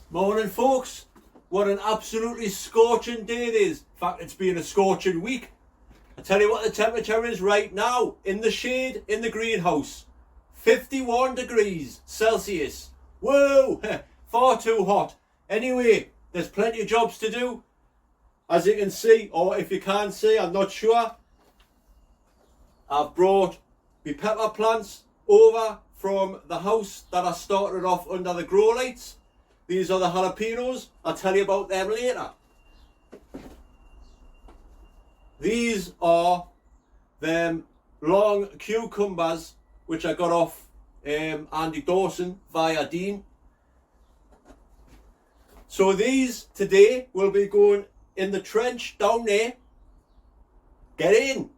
Morning folks, what an absolutely scorching day it is. In fact, it's been a scorching week. I tell you what the temperature is right now in the shade in the greenhouse. 51 degrees Celsius. Whoa, far too hot. Anyway, there's plenty of jobs to do. As you can see, or if you can't see, I'm not sure. I've brought my pepper plants over from the house that I started off under the grow lights. These are the jalapenos. I'll tell you about them later. These are them long cucumbers which I got off Andy Dawson via Dean. So these today will be going in the trench down there. Get in.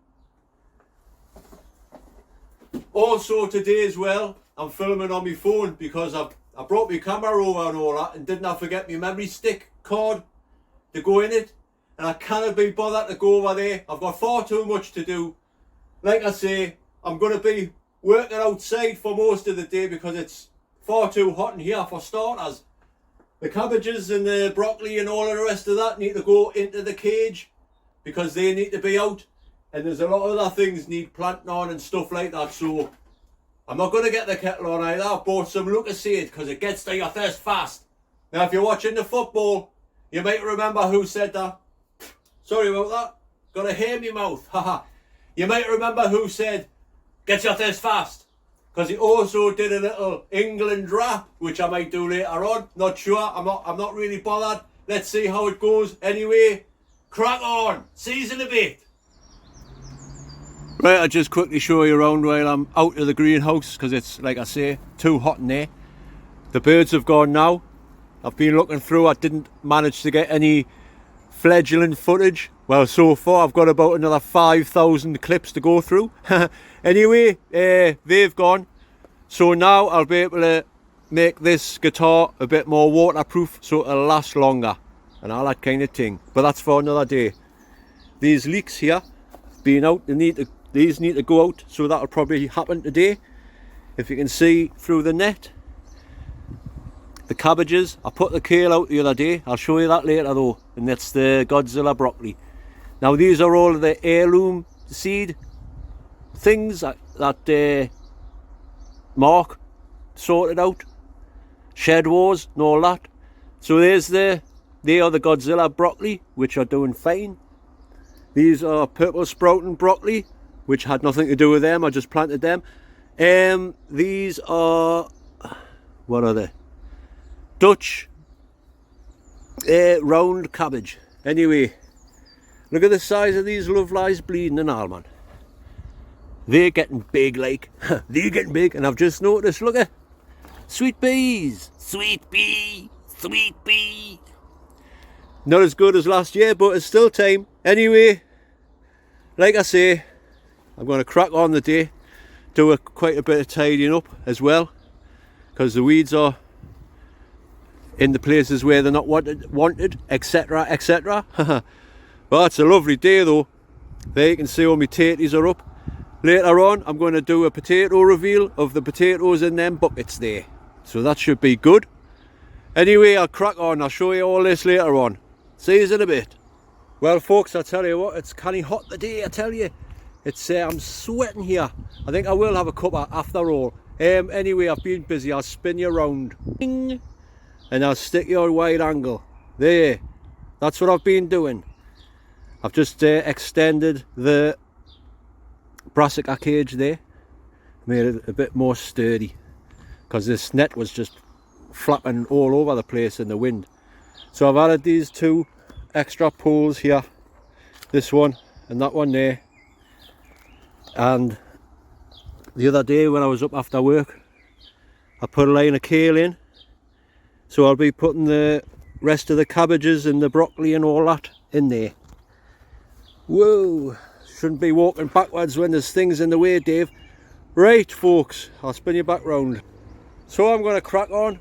Also today as well, I'm filming on my phone because I brought my camera over and all that, and didn't I forget my memory stick card to go in it, and I cannot be bothered to go over there. I've got far too much to do. Like I say, I'm going to be working outside for most of the day because it's far too hot in here for starters. The cabbages and the broccoli and all of the rest of that need to go into the cage because they need to be out, and there's a lot of other things need planting on and stuff like that. So I'm not going to get the kettle on either. I've bought some Lucasade because it gets to your thirst fast. Now if you're watching the football, you might remember who said that. Sorry about that. Got a hair in my mouth. Haha. You might remember who said, get your thirst fast. Because he also did a little England rap, which I might do later on. Not sure. I'm not really bothered. Let's see how it goes. Anyway, crack on. See you in a bit. Right, I'll just quickly show you around while I'm out of the greenhouse because it's, like I say, too hot in there. The birds have gone now. I've been looking through. I didn't manage to get any fledgling footage. Well, so far I've got about another 5,000 clips to go through. Anyway, they've gone. So now I'll be able to make this guitar a bit more waterproof so it'll last longer and all that kind of thing. But that's for another day. These leeks here, being out, these need to go out, so that'll probably happen today. If you can see through the net, the cabbages, I put the kale out the other day. I'll show you that later though, and that's the Godzilla broccoli. Now these are all the heirloom seed things that Mark sorted out, shed wars and all that. So they are the Godzilla broccoli, which are doing fine. These are purple sprouting broccoli, which had nothing to do with them. I just planted them. These are, what are they? Dutch round cabbage. Anyway, look at the size of these lovelies bleeding and all, man. They're getting big, like. They're getting big, and I've just noticed, look at sweet peas. Sweet pea, sweet pea. Not as good as last year, but it's still time. Anyway, like I say, I'm going to crack on the day, do quite a bit of tidying up as well, because the weeds are in the places where they're not wanted, etc, etc. Well, it's a lovely day though. There you can see all my tatties are up. Later on I'm going to do a potato reveal of the potatoes in them buckets there, so that should be good. Anyway, I'll crack on. I'll show you all this later on. See you in a bit. Well folks, I tell you what, it's canny hot today, I tell you. It's I'm sweating here. I think I will have a cuppa after all. Anyway, I've been busy. I'll spin you around. Ding, and I'll stick you on wide angle. There. That's what I've been doing. I've just extended the Brassica cage there. Made it a bit more sturdy. Because this net was just flapping all over the place in the wind. So I've added these two extra poles here. This one and that one there. And the other day when I was up after work, I put a line of kale in, so I'll be putting the rest of the cabbages and the broccoli and all that in there. Whoa, shouldn't be walking backwards when there's things in the way, Dave. Right folks, I'll spin you back round. So I'm going to crack on.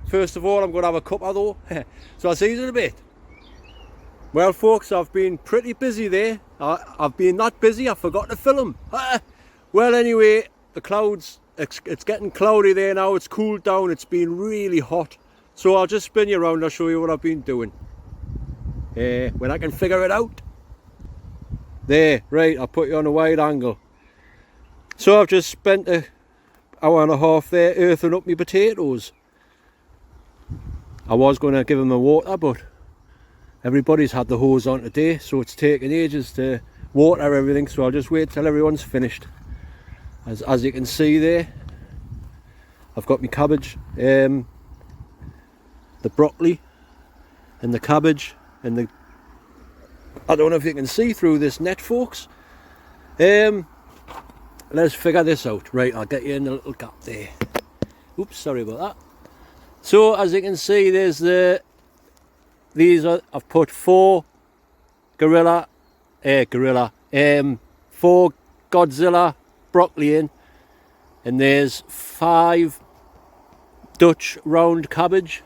First of all, I'm going to have a cuppa though. So I'll see you in a bit. Well folks, I've been pretty busy there. I've been that busy I forgot to film. Well anyway, the clouds, it's getting cloudy there now. It's cooled down. It's been really hot. So I'll just spin you around, I'll show you what I've been doing. When I can figure it out. There, right, I'll put you on a wide angle. So I've just spent an hour and a half there earthing up my potatoes. I was going to give them a water, but everybody's had the hose on today, so it's taken ages to water everything, so I'll just wait till everyone's finished. As you can see there, I've got my cabbage, the broccoli and the cabbage and the... I don't know if you can see through this net, folks. Let's figure this out. Right, I'll get you in the little gap there. Oops, sorry about that. So as you can see, there's I've put 4 4 Godzilla broccoli in, and there's 5 Dutch round cabbage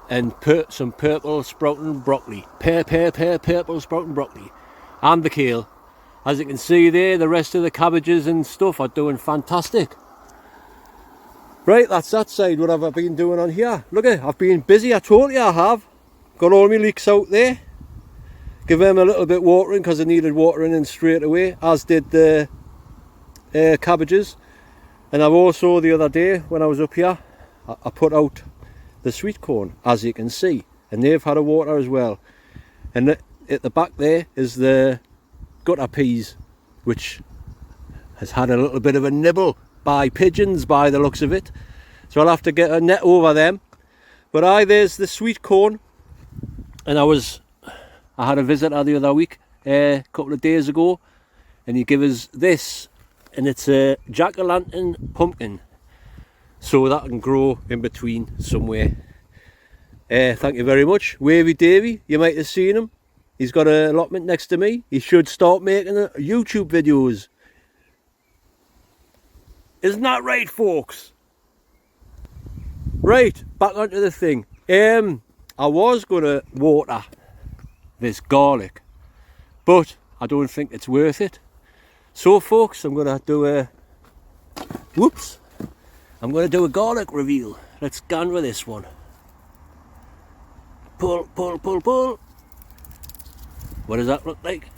and some purple sprouting broccoli, purple sprouting broccoli, and the kale. As you can see there, the rest of the cabbages and stuff are doing fantastic. Right, that's that side. What have I been doing on here? Look at, I've been busy, I told you I have. Got all my leeks out there. Give them a little bit watering because I needed watering in straight away, as did the cabbages. And I've also, the other day when I was up here, I put out the sweet corn, as you can see, and they've had a water as well. And at the back there is the gutter peas, which has had a little bit of a nibble by pigeons by the looks of it, so I'll have to get a net over them. But there's the sweet corn, and I had a visitor the other week, a couple of days ago, and he gave us this, and it's a jack-o'-lantern pumpkin, so that can grow in between somewhere. Thank you very much, Wavy Davy. You might have seen him. He's got an allotment next to me. He should start making YouTube videos. Isn't that right, folks? Right, back onto the thing. I was going to water this garlic, but I don't think it's worth it. So, folks, I'm going to do a... Whoops. I'm going to do a garlic reveal. Let's go on with this one. Pull, pull, pull, pull. What does that look like?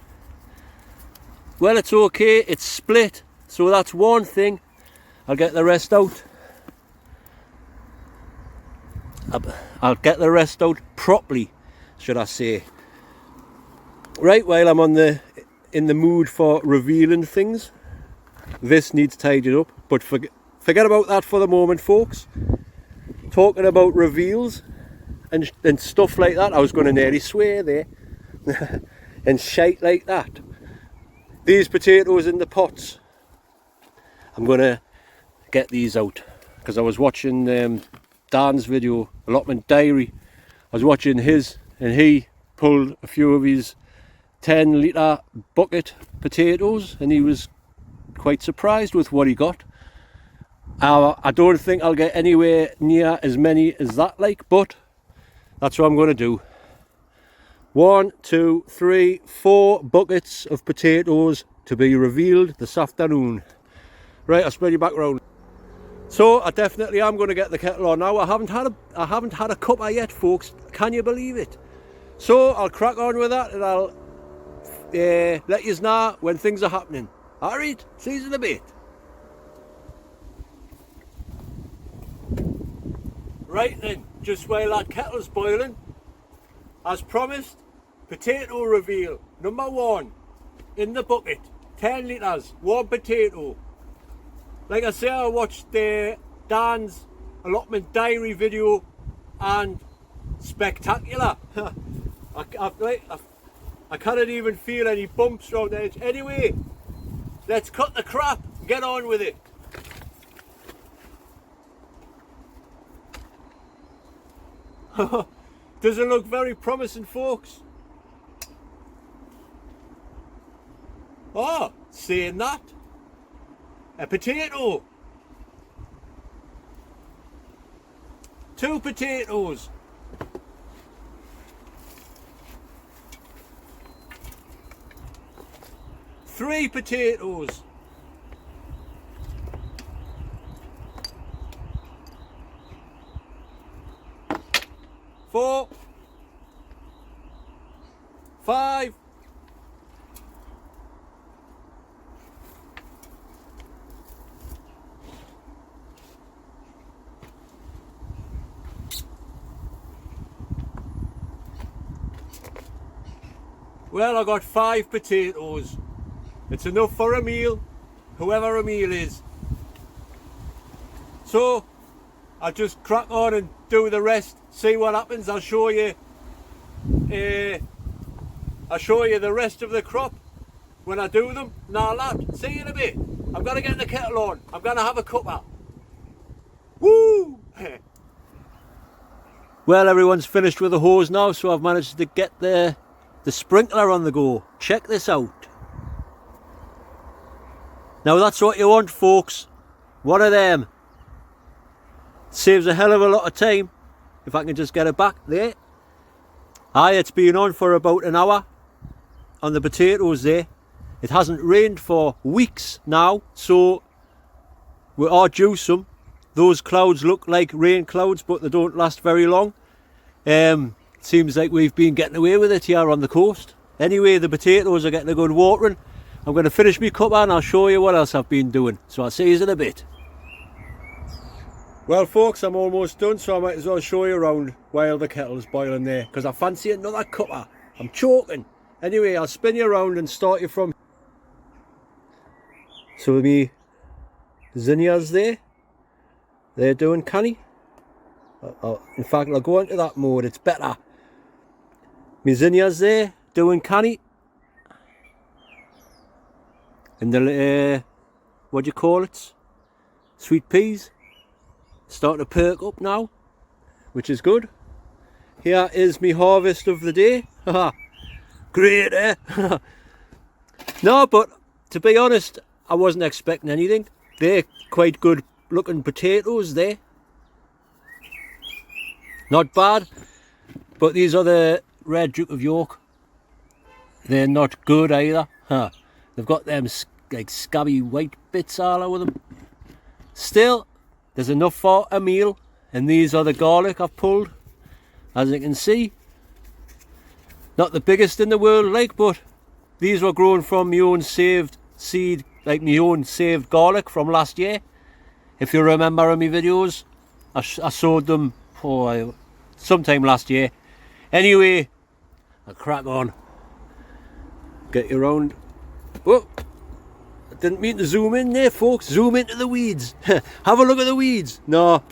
Well, it's okay. It's split. So that's one thing. I'll get the rest out. I'll get the rest out properly, should I say. Right, while I'm in the mood for revealing things, this needs tidied up, but forget about that for the moment, folks. Talking about reveals and stuff like that, I was going to nearly swear there, and shite like that. These potatoes in the pots, I'm going to get these out, because I was watching Dan's video, Allotment Diary. I was watching his, and he pulled a few of his 10-litre bucket potatoes, and he was quite surprised with what he got. I don't think I'll get anywhere near as many as that, but that's what I'm going to do. 1, 2, 3, 4 buckets of potatoes to be revealed this afternoon. Right, I'll spread you back round. So I definitely am going to get the kettle on now. I haven't had a cuppa yet, folks. Can you believe it? So I'll crack on with that, and I'll let you know when things are happening. Alright, see you in a bit. Right then, just while that kettle's boiling, as promised, potato reveal number 1 in the bucket. 10 litres, 1 potato. Like I say, I watched Dan's Allotment Diary video, and spectacular. I cannot even feel any bumps around the edge. Anyway, let's cut the crap, get on with it. Doesn't look very promising, folks. Oh, saying that, a potato, 2 potatoes, 3 potatoes, 4, 5. Well, I got 5 potatoes. It's enough for a meal, whoever a meal is. So I'll just crack on and do the rest, see what happens. I'll show you the rest of the crop when I do them and all that. See you in a bit. I've got to get the kettle on. I'm going to have a cuppa. Woo! Well, everyone's finished with the hose now, so I've managed to get the sprinkler on the go. Check this out. Now that's what you want, folks. One of them. Saves a hell of a lot of time. If I can just get it back there. Aye, it's been on for about an hour on the potatoes there. It hasn't rained for weeks now, so we are due some. Those clouds look like rain clouds, but they don't last very long. Seems like we've been getting away with it here on the coast. Anyway, the potatoes are getting a good watering. I'm going to finish my cuppa and I'll show you what else I've been doing. So I'll see you in a bit. Well folks, I'm almost done, so I might as well show you around while the kettle's boiling there, because I fancy another cuppa. I'm choking. Anyway, I'll spin you around and start you from... So me zinnias there, they're doing canny. In fact, I'll go into that mode, it's better. My zinnias there, doing canny. And the, what do you call it? Sweet peas. Starting to perk up now, which is good. Here is my harvest of the day. Great, eh? No, but to be honest, I wasn't expecting anything. They're quite good looking potatoes there. Not bad, but these are the red Duke of York. They're not good either. They've got them like scabby white bits all over them. Still, there's enough for a meal, and these are the garlic I've pulled, as you can see. Not the biggest in the world, like, but these were grown from my own saved seed, like my own saved garlic from last year. If you remember in my videos, I sowed them for sometime last year. Anyway, I'll crack on. Get you round. Whoa! Didn't mean to zoom in there, folks. Zoom into the weeds. Have a look at the weeds. No,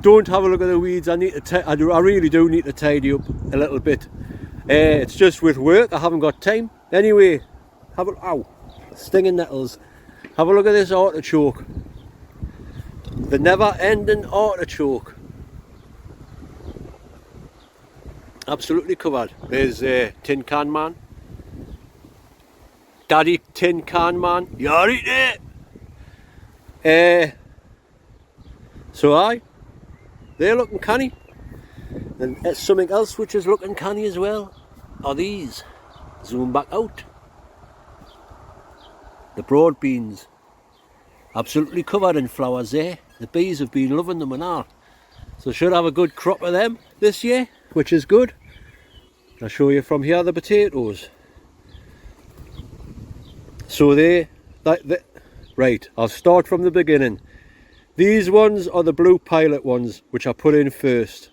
don't have a look at the weeds. I need to. I really do need to tidy up a little bit. It's just with work. I haven't got time. Anyway, have a ow, stinging nettles. Have a look at this artichoke. The never-ending artichoke. Absolutely covered. There's Tin Can Man. Daddy Tin Can Man, you're right there. So aye, they're looking canny. And something else which is looking canny as well are these. Zoom back out. The broad beans. Absolutely covered in flowers there. The bees have been loving them and all. So should have a good crop of them this year, which is good. I'll show you from here the potatoes. So right, I'll start from the beginning. These ones are the blue pilot ones, which I put in first,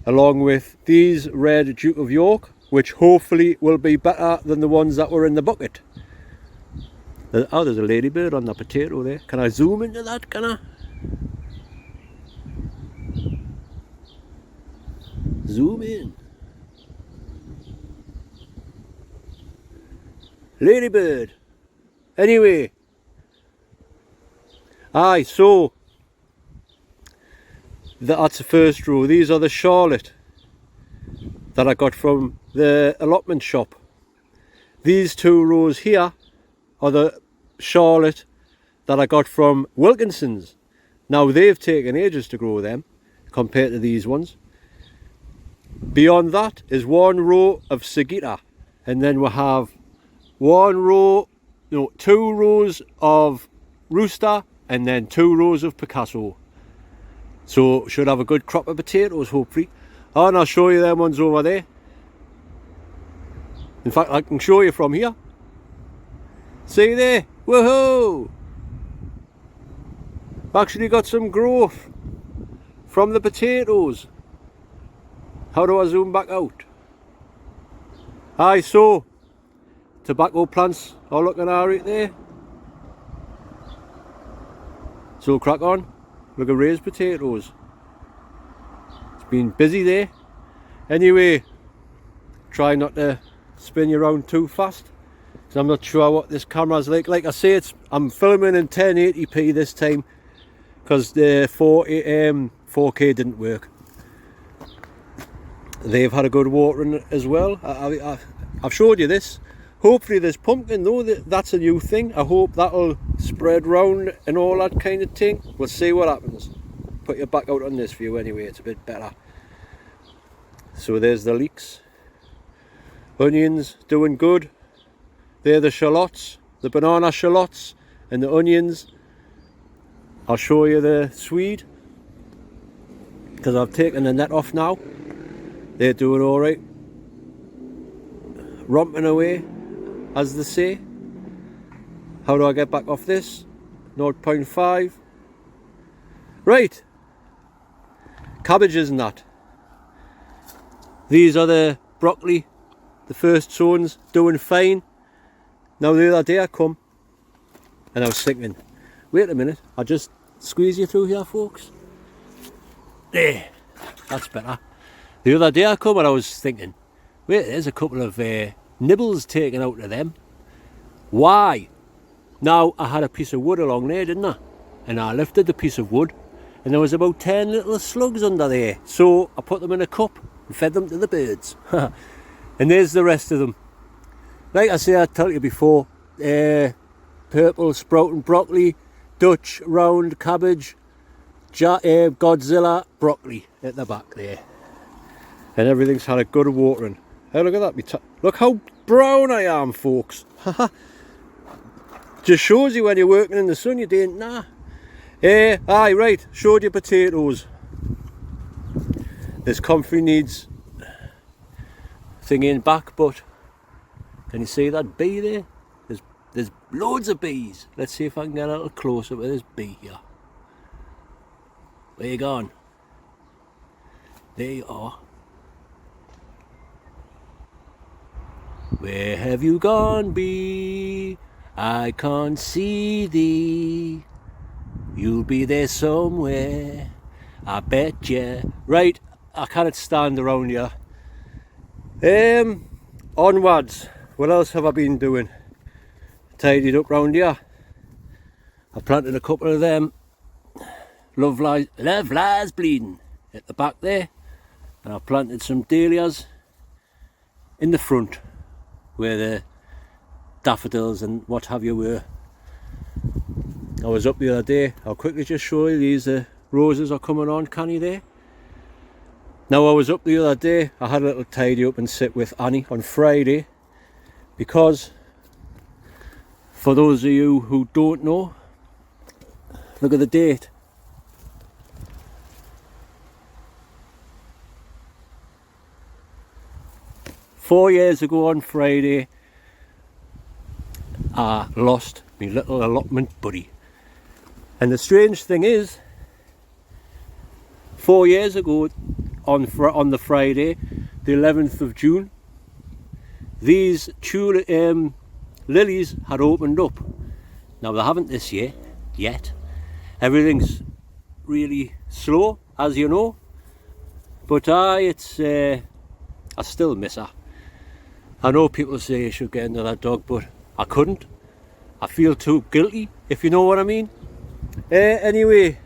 along with these red Duke of York, which hopefully will be better than the ones that were in the bucket. Oh, there's a ladybird on the potato there. Can I zoom into that, can I? Zoom in. Ladybird. Anyway, aye, so that's the first row. These are the Charlotte that I got from the allotment shop. These 2 rows here are the Charlotte that I got from Wilkinson's. Now they've taken ages to grow them compared to these ones. Beyond that is 1 row of Sagita, and then we have 2 rows of Rooster, and then 2 rows of Picasso. So should have a good crop of potatoes hopefully. Oh, and I'll show you them ones over there. In fact, I can show you from here. See there? Woohoo! Actually got some growth from the potatoes. How do I zoom back out? Aye, so tobacco plants are looking alright there. So crack on. Look at raised potatoes. It's been busy there. Anyway, try not to spin you around too fast, because I'm not sure what this camera's like. Like I say, I'm filming in 1080p this time because the 4K didn't work. They've had a good watering as well. I've showed you this. Hopefully this pumpkin though, that's a new thing. I hope that'll spread round and all that kind of thing. We'll see what happens. Put your back out on this view anyway, it's a bit better. So there's the leeks. Onions doing good. They're the shallots, the banana shallots, and the onions. I'll show you the swede, because I've taken the net off now. They're doing alright. Romping away, as they say. How do I get back off this? 0.5. Right. Cabbages and that. These are the broccoli. The first zone's doing fine. Now the other day I come and I was thinking, wait a minute, I'll just squeeze you through here, folks. There, that's better. The other day I come and I was thinking, wait, there's a couple of nibbles taken out of them. Why? Now I had a piece of wood along there, didn't I? And I lifted the piece of wood and there was about 10 little slugs under there. So I put them in a cup and fed them to the birds. And there's the rest of them. Like I say, I told you before, purple sprouting broccoli, Dutch round cabbage, Godzilla broccoli at the back there. And everything's had a good watering. Hey, look at that. Look how brown I am, folks. Just shows you when you're working in the sun, you don't, nah. Aye, right, showed you potatoes. This comfrey needs thinking back, but can you see that bee there? There's loads of bees. Let's see if I can get a little closer with this bee here. Where you gone? There you are. Where have you gone, bee? I can't see thee. You'll be there somewhere, I bet ya. Right, I can't stand around here. Onwards. What else have I been doing? Tidied up round here. I planted a couple of them love lies bleeding at the back there, and I planted some dahlias in the front where the daffodils and what have you were. I was up the other day. I'll quickly just show you these roses are coming on canny there. Now I was up the other day, I had a little tidy up and sit with Annie on Friday, because for those of you who don't know, look at the date. Four years ago on Friday, I lost my little allotment buddy. And the strange thing is, 4 years ago on the Friday, the 11th of June, these lilies had opened up. Now they haven't this year yet. Everything's really slow, as you know. But I still miss her. I know people say you should get another dog, but I couldn't. I feel too guilty, if you know what I mean. Anyway,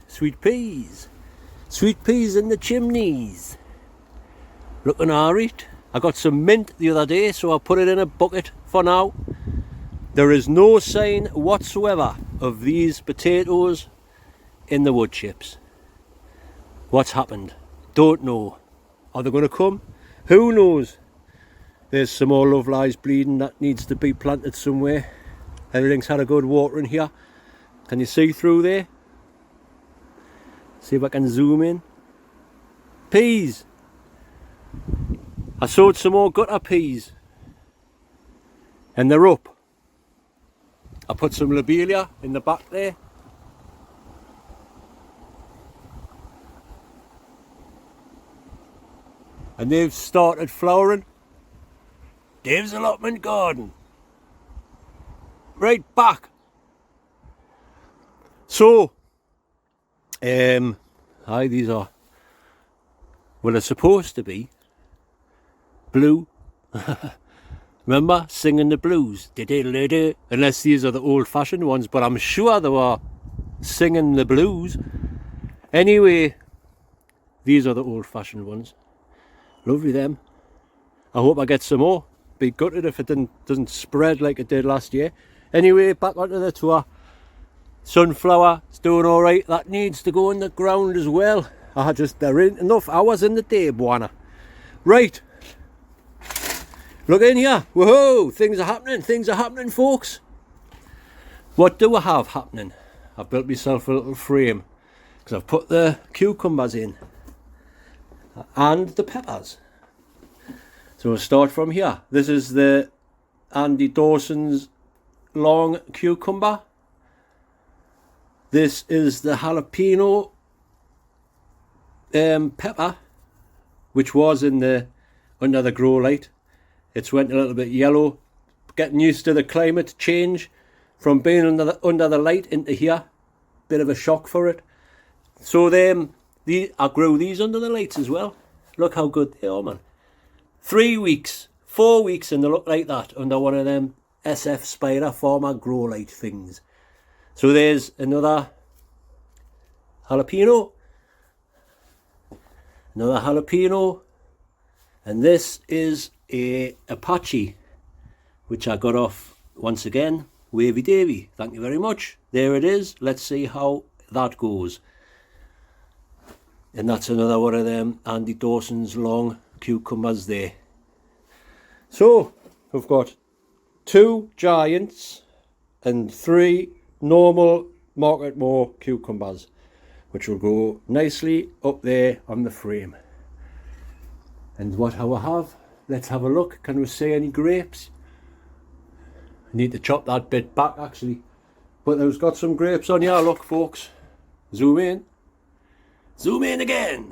sweet peas. Sweet peas in the chimneys. Looking alright. I got some mint the other day, so I put it in a bucket for now. There is no sign whatsoever of these potatoes in the wood chips. What's happened? Don't know. Are they going to come? Who knows? There's some more love lies bleeding that needs to be planted somewhere. Everything's had a good watering here. Can you see through there? See if I can zoom in. Peas. I sowed some more gutter peas and they're up. I put some lobelia in the back there. And they've started flowering. Dave's allotment garden. Right back. So, aye, these are, well, they're supposed to be blue. Remember singing the blues? Unless these are the old-fashioned ones, but I'm sure they were singing the blues. Anyway, these are the old-fashioned ones. Lovely them. I hope I get some more. Be gutted if it doesn't spread like it did last year. Anyway, back onto the tour. Sunflower, it's doing alright. That needs to go in the ground as well. There ain't enough hours in the day, Buana. Right. Look in here. Whoa, things are happening, folks. What do I have happening? I've built myself a little frame because I've put the cucumbers in and the peppers. So we'll start from here. This is the Andy Dawson's long cucumber. This is the jalapeno pepper, which was under the grow light. It's went a little bit yellow. Getting used to the climate change from being under the light into here. Bit of a shock for it. So I grow these under the lights as well. Look how good they are, man. 3 weeks, 4 weeks, and they look like that under one of them SF Spider Farmer grow light things. So there's another jalapeno. Another jalapeno. And this is a Apache, which I got off, once again, Wavy Davy. Thank you very much. There it is. Let's see how that goes. And that's another one of them Andy Dawson's long cucumbers there. So we've got 2 giants and 3 normal Market More cucumbers, which will go nicely up there on the frame. And what do I have? Let's have a look. Can we see any grapes? I need to chop that bit back actually, but there's got some grapes on here. Look, folks, zoom in again.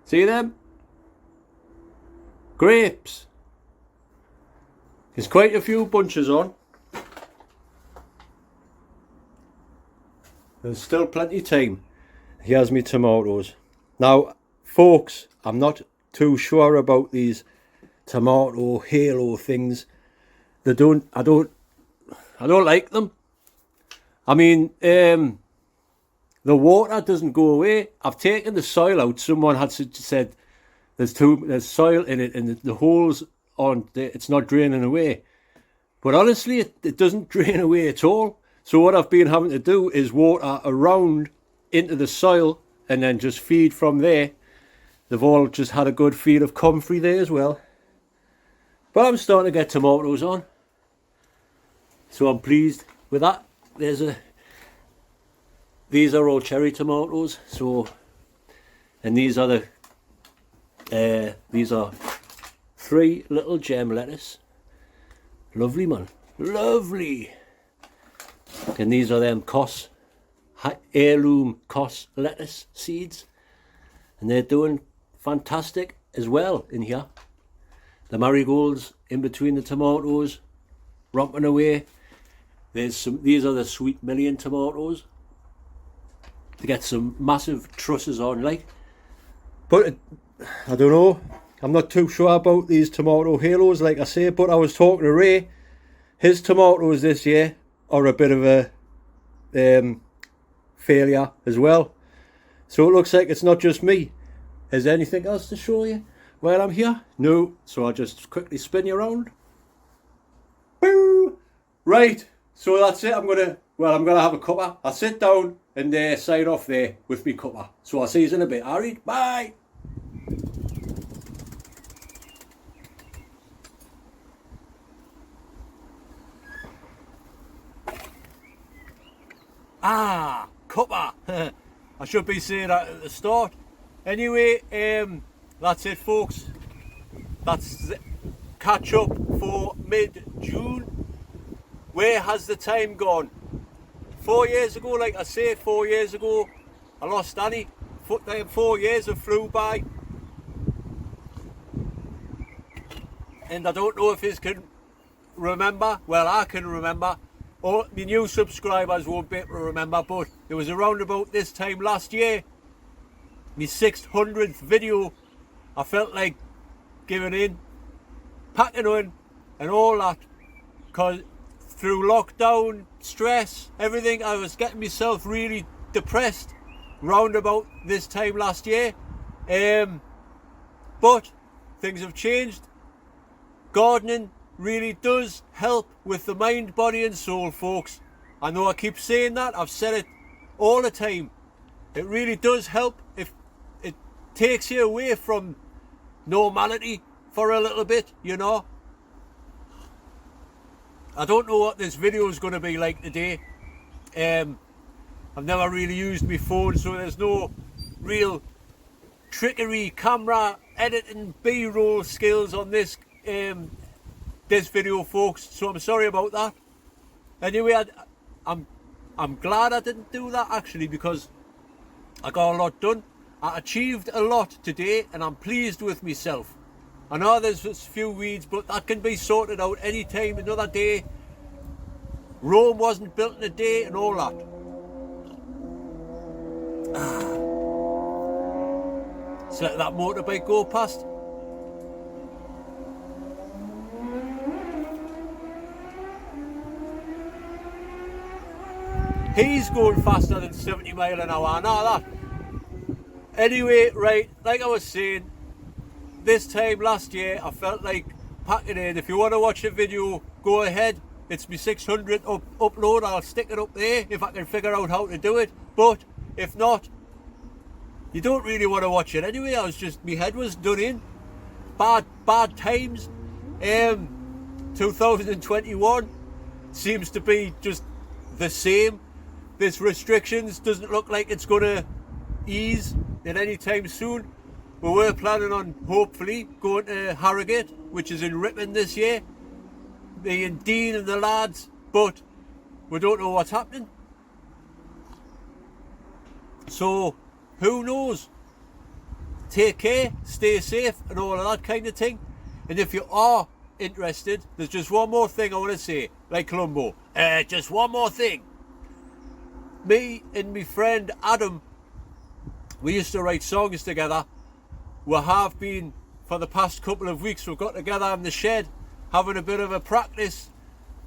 See them? Grapes. There's quite a few bunches on. There's still plenty of time. Here's me tomatoes. Now, folks, I'm not too sure about these tomato halo things. I don't like them. I mean, the water doesn't go away. I've taken the soil out. Someone had said there's soil in it and the holes aren't, it's not draining away. But honestly, it doesn't drain away at all. So what I've been having to do is water around into the soil and then just feed from there. They've all just had a good feed of comfrey there as well. But I'm starting to get tomatoes on. So I'm pleased with that. These are all cherry tomatoes. So, and these are 3 little gem lettuce. Lovely, man. Lovely. And these are them heirloom Cos lettuce seeds. And they're doing fantastic as well in here. The marigolds in between the tomatoes, romping away. These are the sweet million tomatoes. To get some massive trusses on, like. But I don't know. I'm not too sure about these tomato halos, like I say. But I was talking to Ray. His tomatoes this year are a bit of a failure as well. So it looks like it's not just me. Is there anything else to show you while I'm here? No. So I'll just quickly spin you around. Boo! Right. So that's it. I'm gonna have a cuppa. I'll sit down and sign off there with me cuppa. So I'll see you in a bit. Alright, bye. Cuppa. I should be saying that at the start. Anyway, that's it, folks. That's the catch up for mid-June. Where has the time gone? 4 years ago, like I say, 4 years ago, I lost Annie. 4 years have flew by. And I don't know if you can remember. Well, I can remember. Or the new subscribers won't be able to remember, but it was around about this time last year, my 600th video. I felt like giving in, packing on, and all that, because through lockdown, stress, everything, I was getting myself really depressed round about this time last year. But things have changed. Gardening really does help with the mind, body and soul, folks. I know I keep saying that, I've said it all the time. It really does help. If it takes you away from normality for a little bit, you know. I don't know what this video is going to be like today. I've never really used my phone, so there's no real trickery, camera editing, B-roll skills on this this video, folks. So I'm sorry about that. Anyway, I'm glad I didn't do that actually, because I got a lot done. I achieved a lot today, and I'm pleased with myself. I know there's a few weeds, but that can be sorted out any time, another day. Rome wasn't built in a day and all that. Let's let that motorbike go past. He's going faster than 70 miles an hour, I know that. Anyway, right, like I was saying, this time last year I felt like packing in. If you want to watch a video, go ahead. It's my 600 upload. I'll stick it up there if I can figure out how to do it. But if not, you don't really want to watch it anyway. My head was done in. Bad times. 2021 seems to be just the same. This restrictions doesn't look like it's going to ease at any time soon. We were planning on hopefully going to Harrogate, which is in Ripon this year, me and Dean and the lads, but we don't know what's happening. So who knows? Take care, stay safe and all of that kind of thing. And if you are interested, there's just one more thing I want to say, like Columbo. Just one more thing. Me and my friend Adam, we used to write songs together. We have been for the past couple of weeks. We've got together in the shed having a bit of a practice.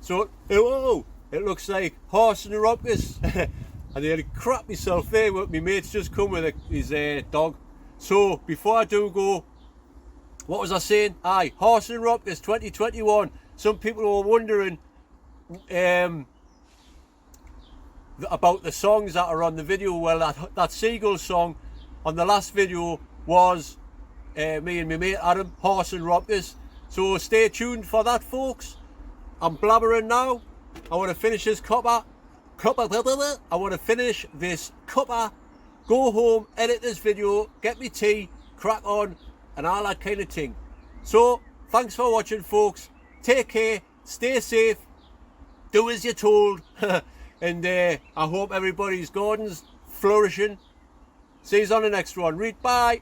So it looks like horse and a rumpus. And I had to crap myself there with my mates just come with his dog. So before I do go, what was I saying? Aye, horse and rumpus 2021. Some people were wondering about the songs that are on the video. Well, that seagull song on the last video was me and my mate Adam, horse and rumpus. So stay tuned for that, folks. I'm blabbering now. I want to finish this cuppa. I want to finish this cuppa, go home, edit this video, get me tea, crack on, and all that kind of thing. So thanks for watching, folks. Take care, stay safe, do as you're told, and I hope everybody's gardens flourishing. See you on the next one. Read, bye.